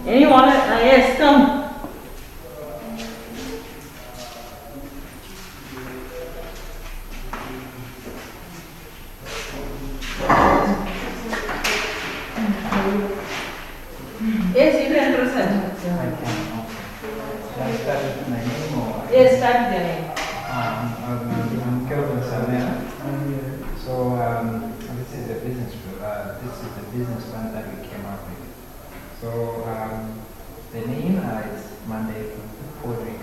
Anyone? Yes, come. Yes, you can present. I can. Okay. Shall I start with my name or? Yes, start with your name. I'm Kelvin Samena. So this is the business plan that we came up with. So the name is Monday Poetry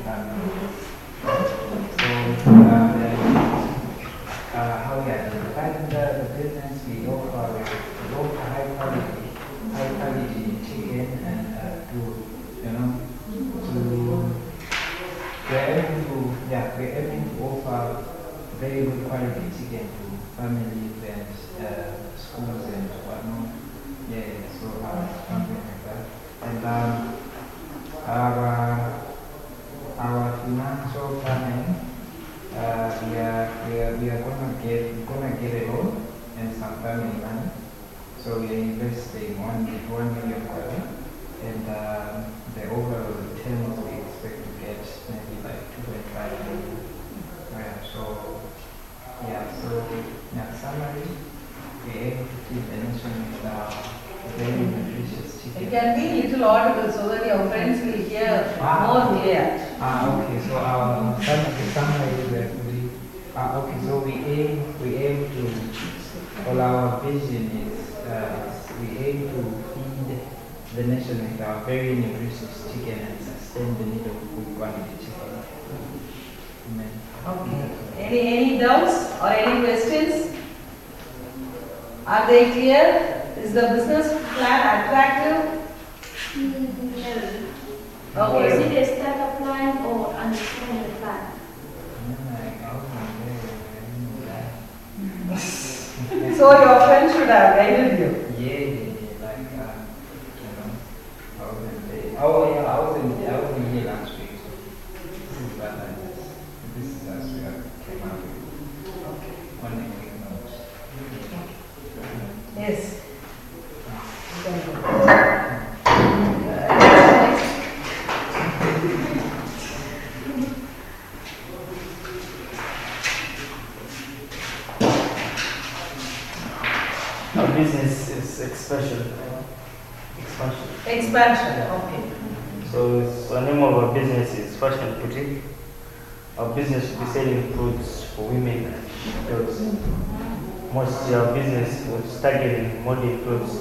Family. So how we identified the business, we offer high quality chicken and we're aiming to offer very good quality chicken to families and schools and whatnot. Yeah, so something like that. And our financial planning, we are gonna get a loan and some family money. So we are investing $1 million, and the overall returns we expect to get maybe like 2.5 million. Summary, we aim to keep the nation with very nutritious chicken. It can be little audible so that your friends will hear more clear. Okay, so our summary is that so we aim to, well, our vision is we aim to feed the nation with our very nutritious chicken and sustain the need of good quality chicken. Amen. Okay. Any doubts or any questions? Are they clear? Is the business plan attractive? No. Okay. Is it a startup plan or understand the plan? So your friend should have guided you. Yeah, I was in here last week. This is last week I came out with. One week notes. Yes. Our business is expansion. Expansion. Okay. So the name of our business is Fashion Boutique. Our business will be selling clothes for women and girls. Most of our business was targeting modern clothes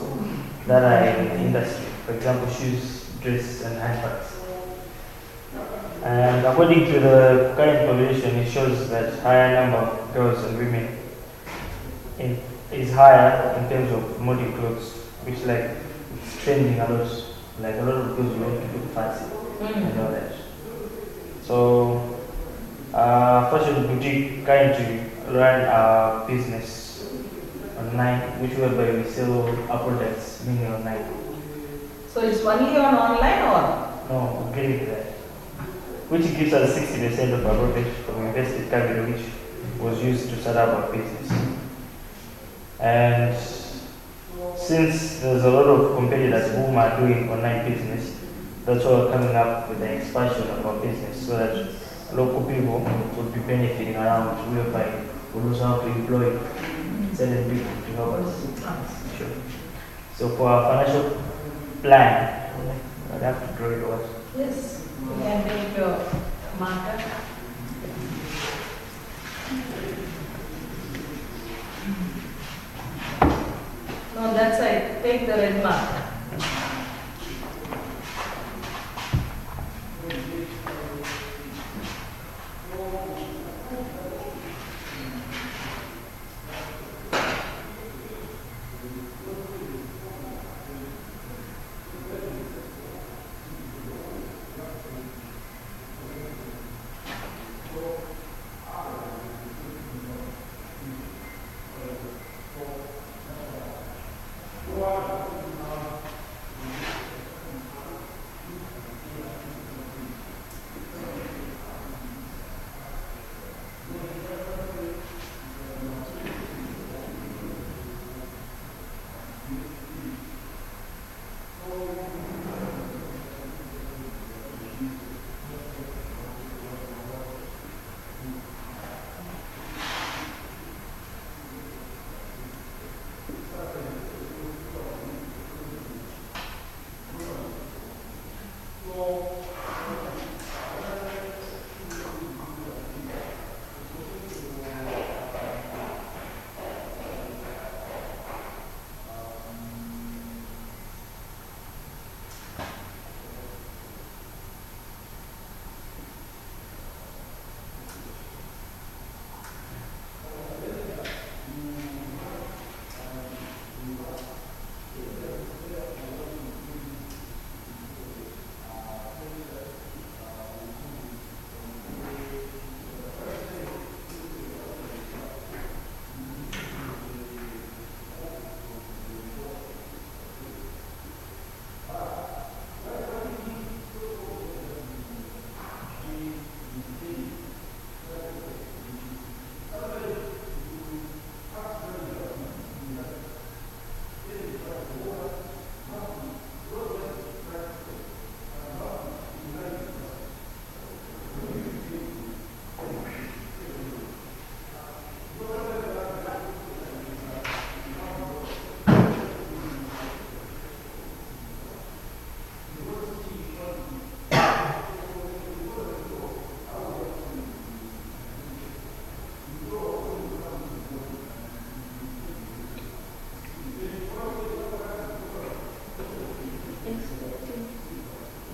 that are in the industry. For example, shoes, dress, and handbags. And according to the current population, it shows that higher number of girls and women is higher in terms of modern clothes, which like it's trending a lot. Like a lot of girls want to look fancy and all that. So, Fashion Boutique currently run our business online, which whereby we sell our products mainly online. So it's only on online or? No, we're getting to that. Which gives us 60% of our profit from invested capital, which was used to start up our business. And since there's a lot of competitors who are doing online business, that's why we're coming up with the expansion of our business so that local people would be benefiting around, whereby we also have to employ certain people to help us. Sure. So for our financial plan, I'd have to draw it out. Yes. You can take your marker. No, that side. Take the red marker.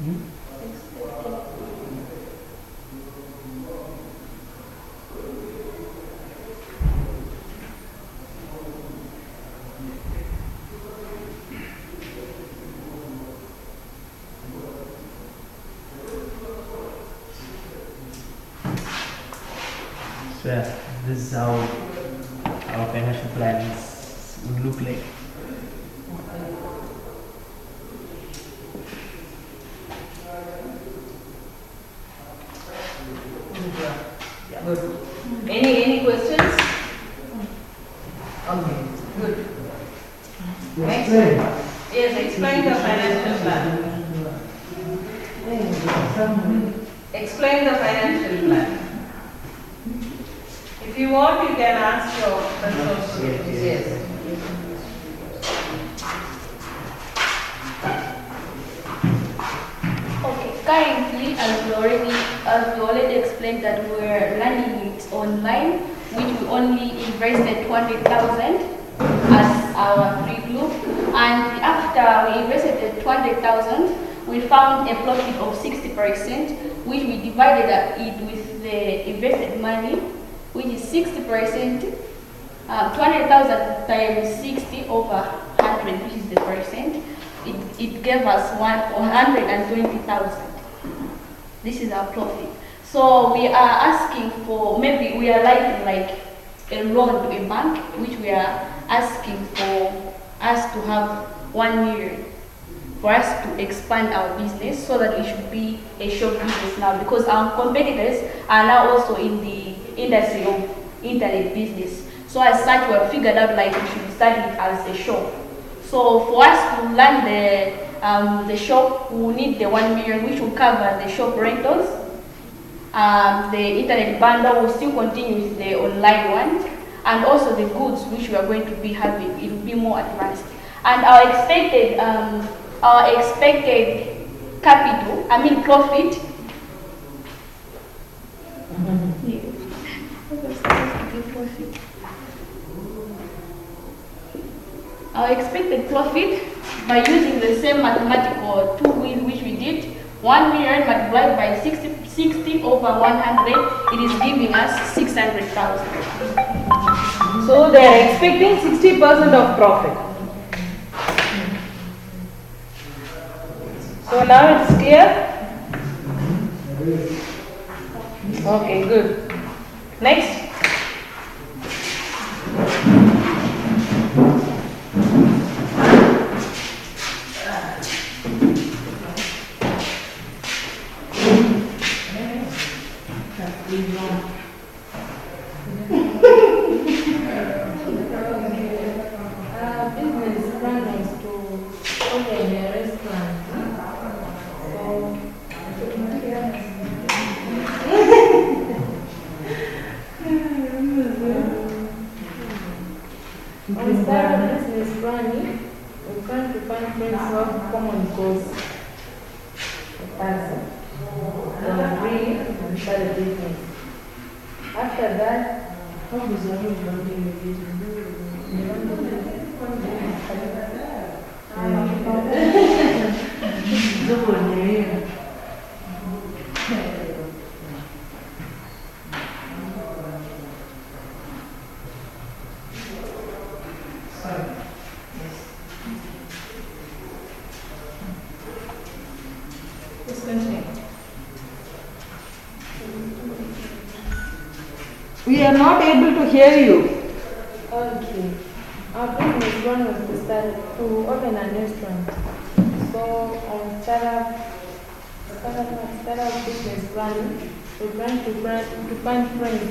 So yeah, this is how our financial plans would look like. Good. Any questions? Okay, good. Next. Yes, explain the financial plan. Explain the financial plan. If you want, you can ask your friends also. Yes. Okay, currently, as we already explained that we're learning it online, which we only invested 200,000 as our free group, and after we invested the 200,000, we found a profit of 60%, which we divided it with the invested money, which is 60%, 200,000 times 60 over 100, which is the percent. It gave us 120,000. This is our profit. So we are asking for, maybe we are like a loan to a bank, which we are asking for us to have 1 million for us to expand our business, so that it should be a shop business now, because our competitors are now also in the industry of internet business. So as such, we have figured out like we should start it as a shop. So for us to learn the shop, we will need the 1 million, which will cover the shop rentals. The internet bundle will still continue with the online one, and also the goods which we are going to be having. It will be more advanced. And our expected profit. Our expected profit, by using the same mathematical tool which we did, 1 million multiplied by 60 over 100, it is giving us 600,000. So they are expecting 60% of profit. So now it's clear? Okay, good. Next. Business plan is to open a restaurant. So we start a business planning. We try to find friends who have common goals. We agree and start a business. After that, how is your We are not able to hear you. Okay. Our business plan was to start to open a restaurant. So start up business planning. We plan to find friends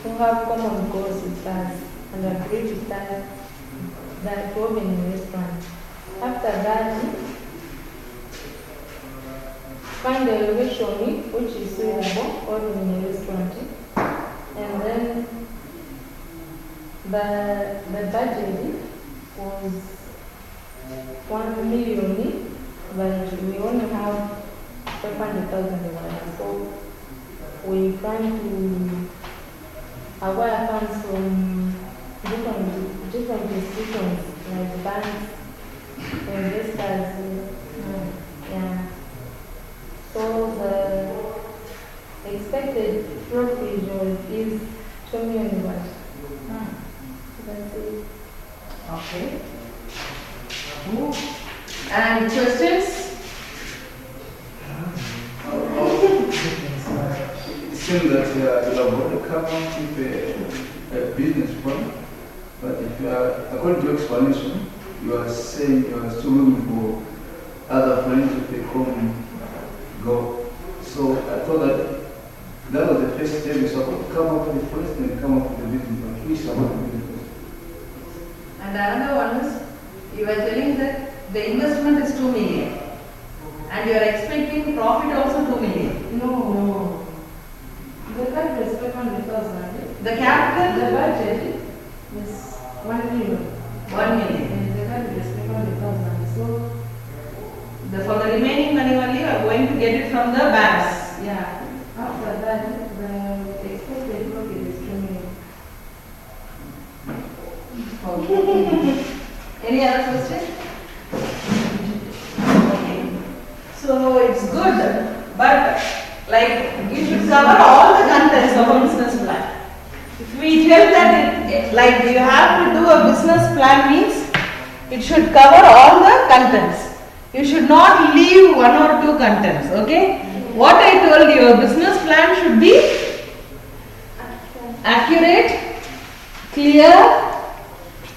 who have common goals with us and agree to start that to open a restaurant. After that, find a location which is suitable for opening a restaurant. And then the budget was 1 million, but we only have 500,000 dollars. So we plan to acquire funds from different institutions like banks, investors, yeah. show me only what. That's it. Okay. And questions? It seems that you are going to come up with a business plan, but if you are, according to your explanation, you are saying you are still looking for other friends who can come go. So I thought that was the first step. You supposed to come up with the first and come up with the business plan. Which are going to be the first? And another one is, you were telling that the investment is 2 million. And you are expecting profit also 2 million. No. The capital is 500,000. The capital? The budget is 1 million. 1 million. And the capital is 500,000. So, For the remaining money only you are going to get it from the banks. yeah. After that, the expected profit is 2 million. Okay. Any other question? Okay. So it's good, but like you should cover all the contents of a business plan. If we tell that like you have to do a business plan means it should cover all the contents. You should not leave 1 or 2 contents, okay? What I told you, a business plan should be accurate, clear,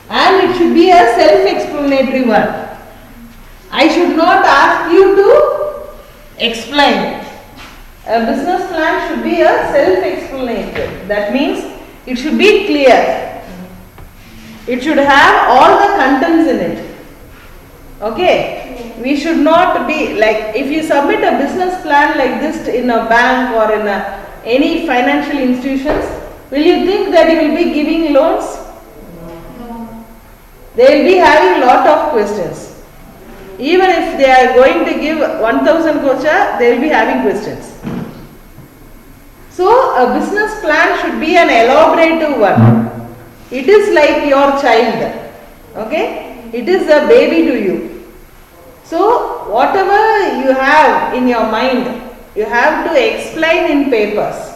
and it should be a self-explanatory one. I should not ask you to explain. A business plan should be a self-explanatory. That means it should be clear. It should have all the contents in it. Okay? We should not be like, if you submit a business plan like this in a bank or in any financial institutions, will you think that you will be giving loans? They will be having lot of questions. Even if they are going to give 1000 kocha, they will be having questions. So a business plan should be an elaborative one. It is like your child. Okay? It is a baby to you. So whatever you have in your mind, you have to explain in papers.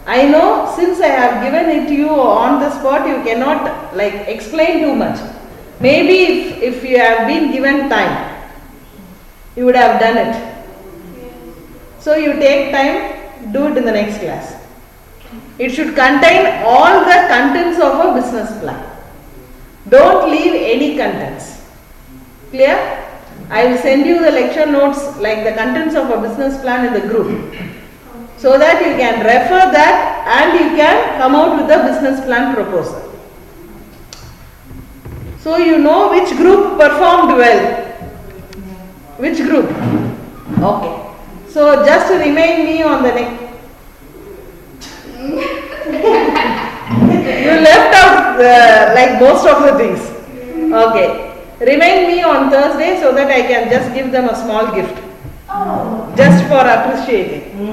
I know since I have given it to you on the spot, you cannot like explain too much. Maybe if you have been given time, you would have done it. So you take time, do it in the next class. It should contain all the contents of a business plan. Don't leave any contents. Clear? I will send you the lecture notes like the contents of a business plan in the group. So that you can refer that and you can come out with a business plan proposal. So you know which group performed well. Which group? Okay. So just remind me on the next. You left out like most of the things. Okay. Remind me on Thursday so that I can just give them a small gift. Just for appreciating.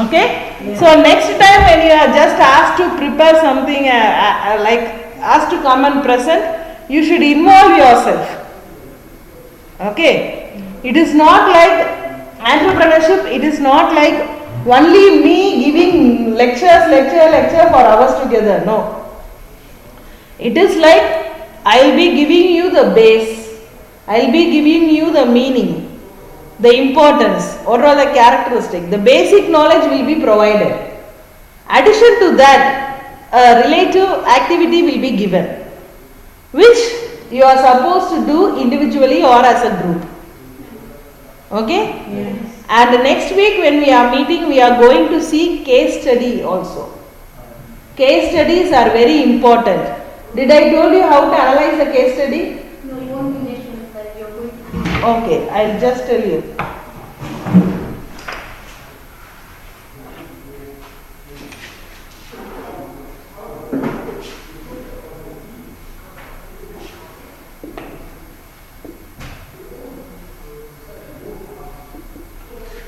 Okay? Yeah. So next time when you are just asked to prepare something like asked to come and present, you should involve yourself. Okay? It is not like entrepreneurship, it is not like only me giving lecture for hours together. No. It is like I will be giving you the base. I will be giving you the meaning, the importance, what are the characteristics. The basic knowledge will be provided. Addition to that, a relative activity will be given, which you are supposed to do individually or as a group. Okay? Yes. And next week when we are meeting, we are going to see case study also. Case studies are very important. Did I told you how to analyze a case study? No, you won't be next week, but you're going to. Okay, I'll just tell you.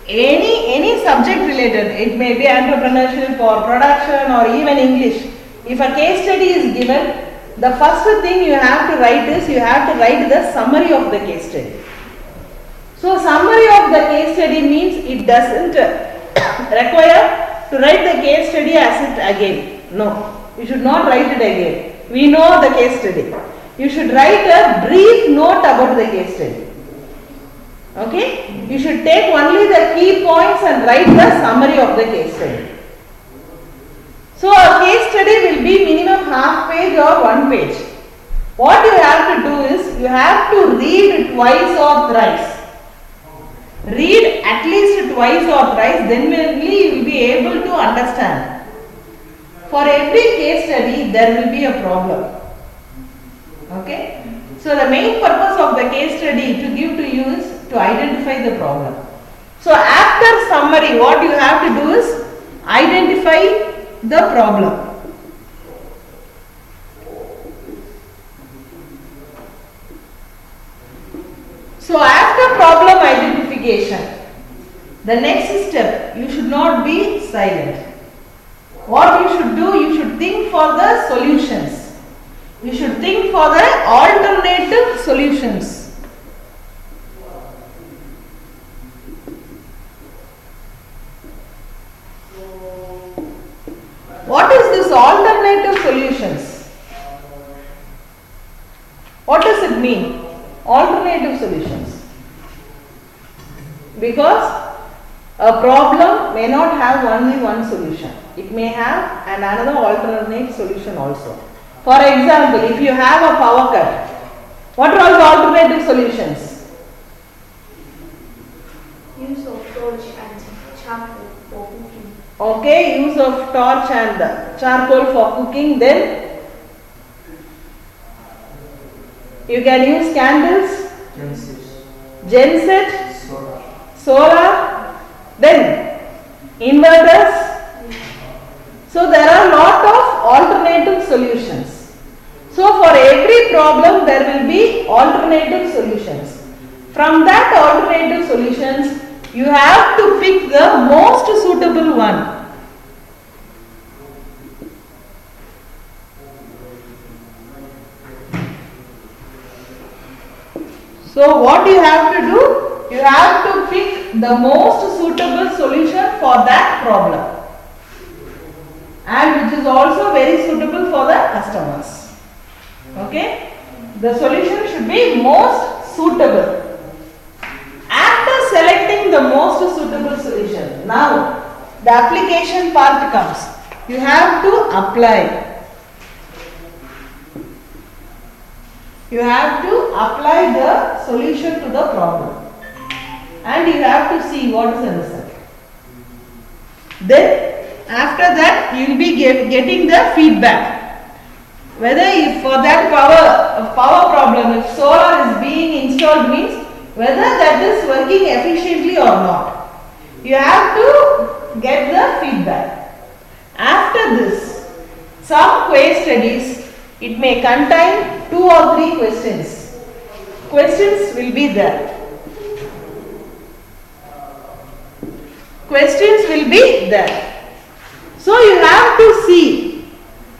Any subject related, it may be entrepreneurship or production or even English. If a case study is given, the first thing you have to write is you have to write the summary of the case study. So summary of the case study means it doesn't require to to write the case study as it again. No, you should not write it again. We know the case study. You should write a brief note about the case study. Okay? You should take only the key points and write the summary of the case study. So a case study will be minimum half page or 1 page. What you have to do is, you have to read twice or thrice. Read at least twice or thrice, then only you will be able to understand. For every case study, there will be a problem. Okay? So the main purpose of the case study to give to you is to identify the problem. So after summary, what you have to do is identify the problem. So after problem identification, the next step, you should not be silent. What you should do, you should think for the solutions. You should think for the alternative solutions. What is this alternative solutions? What does it mean? Alternative solutions. Because a problem may not have only one solution. It may have another alternate solution also. For example, if you have a power cut, what are all the alternative solutions? Use of torch and charcoal for cooking. Okay, use of torch and charcoal for cooking. Then you can use candles, genset, solar, then inverters. So there are a lot of alternative solutions. So for every problem there will be alternative solutions. From that alternative solutions, you have to pick the most suitable one. So what you have to do? You have to pick the most suitable solution for that problem, and which is also very suitable for the customers. Okay? The solution should be most suitable. After selecting the most suitable solution, now the application part comes. You have to apply. You have to apply the solution to the problem, and you have to see what is the result. Then after that you will be getting the feedback. Whether if for that power problem, if solar is being installed, means whether that is working efficiently or not. You have to get the feedback. After this, some case studies, it may contain 2 or 3 questions. Questions will be there. Questions will be there. So you have to see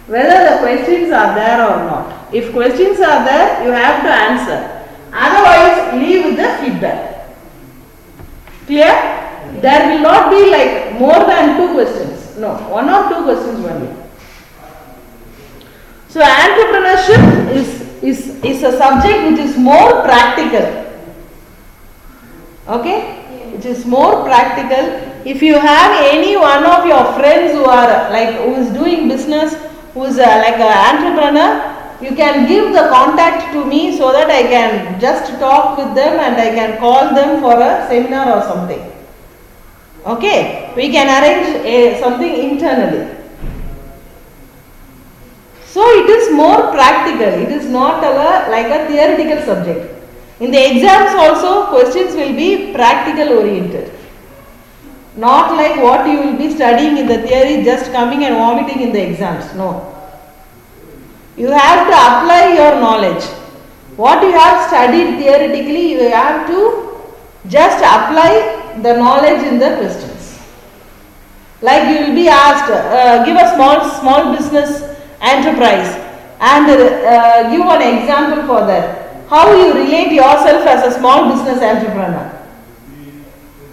whether the questions are there or not. If questions are there, you have to answer. Otherwise, leave with the feedback. Clear? There will not be like more than 2 questions. No, 1 or 2 questions only. So entrepreneurship is a subject which is more practical. Okay? It is more practical. If you have any one of your friends who is doing business, who is like an entrepreneur, you can give the contact to me so that I can just talk with them and I can call them for a seminar or something. Okay? We can arrange something internally. So it is more practical. It is not like a theoretical subject. In the exams also, questions will be practical oriented. Not like what you will be studying in the theory, just coming and vomiting in the exams. No. You have to apply your knowledge. What you have studied theoretically, you have to just apply the knowledge in the questions. Like you will be asked, give a small business enterprise and give one example for that. How you relate yourself as a small business entrepreneur.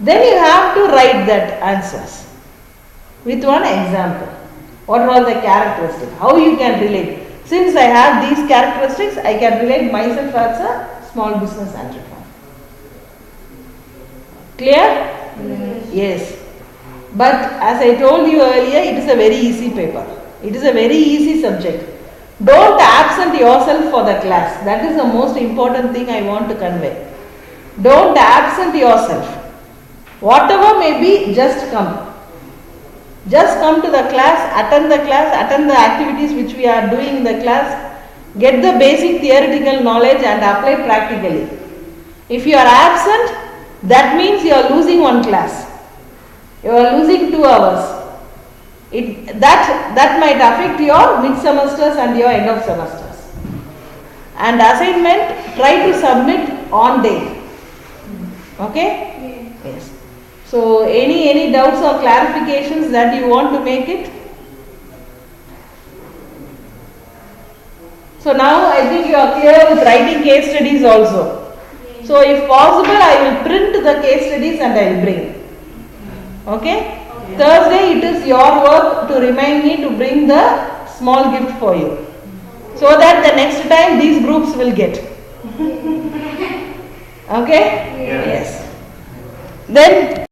Then you have to write that answers. with one example. What are all the characteristics? How you can relate? Since I have these characteristics, I can relate myself as a small business entrepreneur. Clear? Yes. But as I told you earlier, it is a very easy paper. It is a very easy subject. Don't absent yourself for the class. That is the most important thing I want to convey. Don't absent yourself. Whatever may be, just come. Just come to the class, attend the activities which we are doing in the class, get the basic theoretical knowledge and apply practically. If you are absent, that means you are losing one class. You are losing 2 hours. That might affect your mid-semesters and your end of semesters. And assignment, try to submit on date. Okay? Yes. So, any doubts or clarifications that you want to make it? So now I think you are clear with writing case studies also. So if possible, I will print the case studies and I will bring. Okay? Thursday it is your work to remind me to bring the small gift for you. So that the next time these groups will get. Okay? Yes. Then